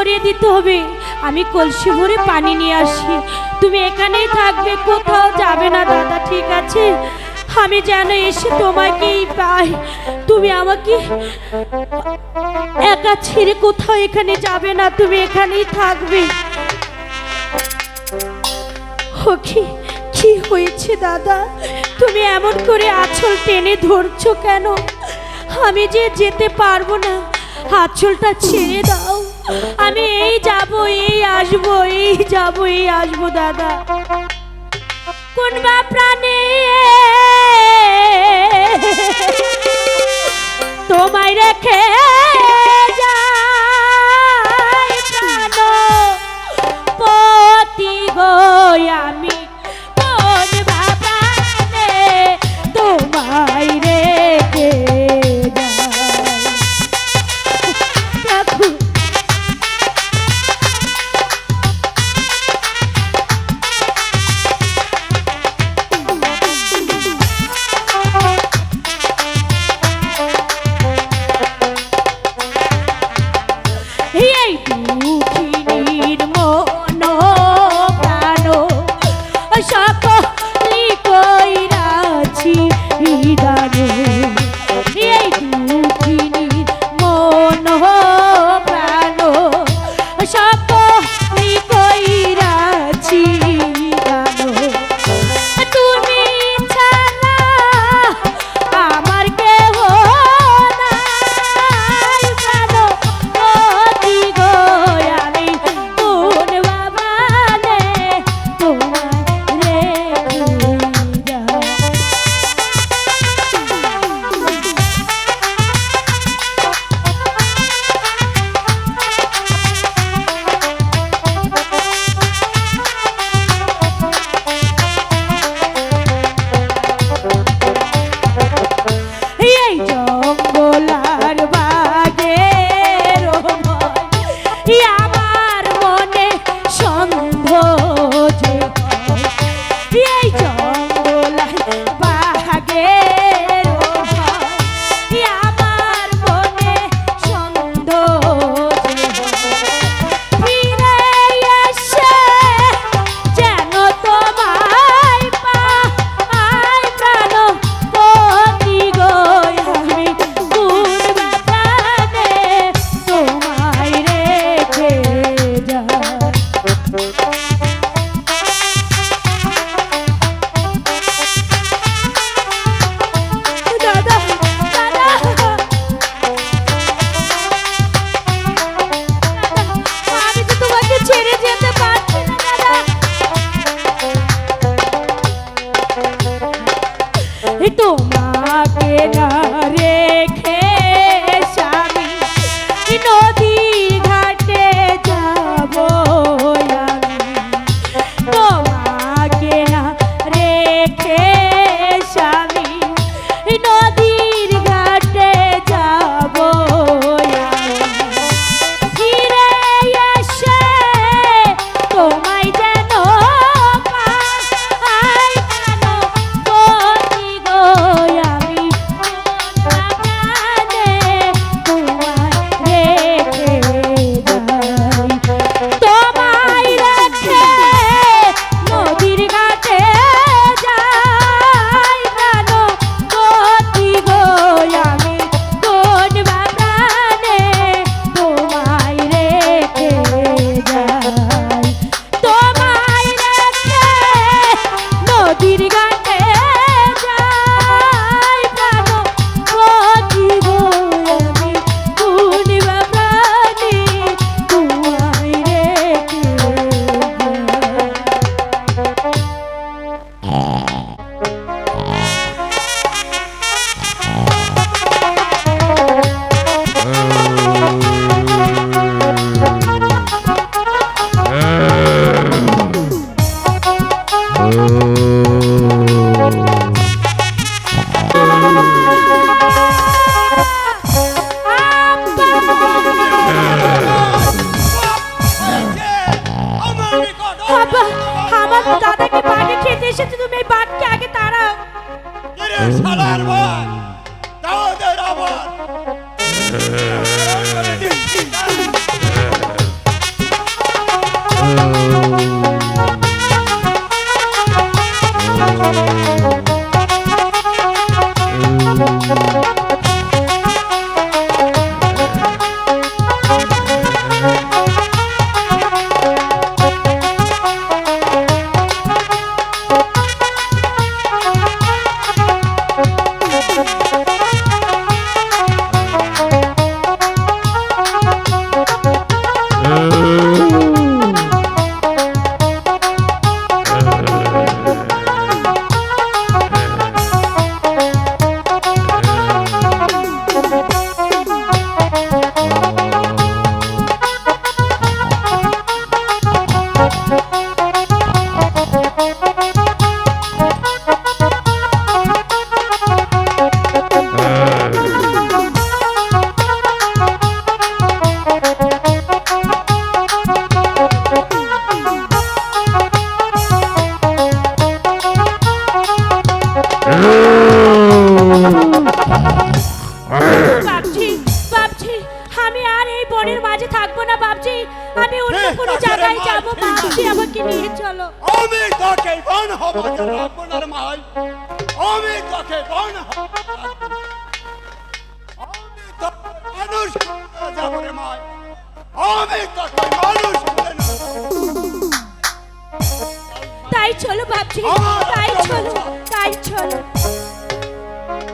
ভরিয়ে দিতে হবে। আমি কলসি ভরে পানি নিয়ে আসি, তুমি এখানেই থাকবে, কোথাও যাবে না দাদা, ঠিক আছে? আমি যেন এসে তোমাকেই পাই, তুমি আমাকে একা ছেড়ে কোথাও এখানে যাবে না, তুমি এখানেই থাকবে। কি কি হয়েছে দাদা, তুমি এমন করে আঁচল টেনে ধরছো কেন? আমি যে যেতে পারবো না, আঁচলটা ছেড়ে দাও। আমি এই যাব, এই আসবো, এই যাব, এই আসবো দাদা। কোন বা প্রাণে তোমায় রেখে যায় প্রাণ পতি গো, আমি কোন বা প্রাণে তোমায় রেখে তোমাকে না রেখে স্বামী নদীর ঘাটে যাব আমি, তোমাকে না রেখে স্বামী নদীর ঘাটে যাব আমি, ফিরে এসে তোমায় যেন আমি জায়গায় মাই, যাবো ঠিক ভাবছি, আছে। আমাকে নিয়ে চলো। আমি তোকে বন হব রাখবো না রে মাই, আমি তোকে বন হব রাখবো না। আমি তোকে মানুষ করে যাবো রে মাই, আমি তোকে মানুষ করে নেবো। তাই চলো ভাবছি, আমার তাই একটা চলো, কথা। তাই চলো।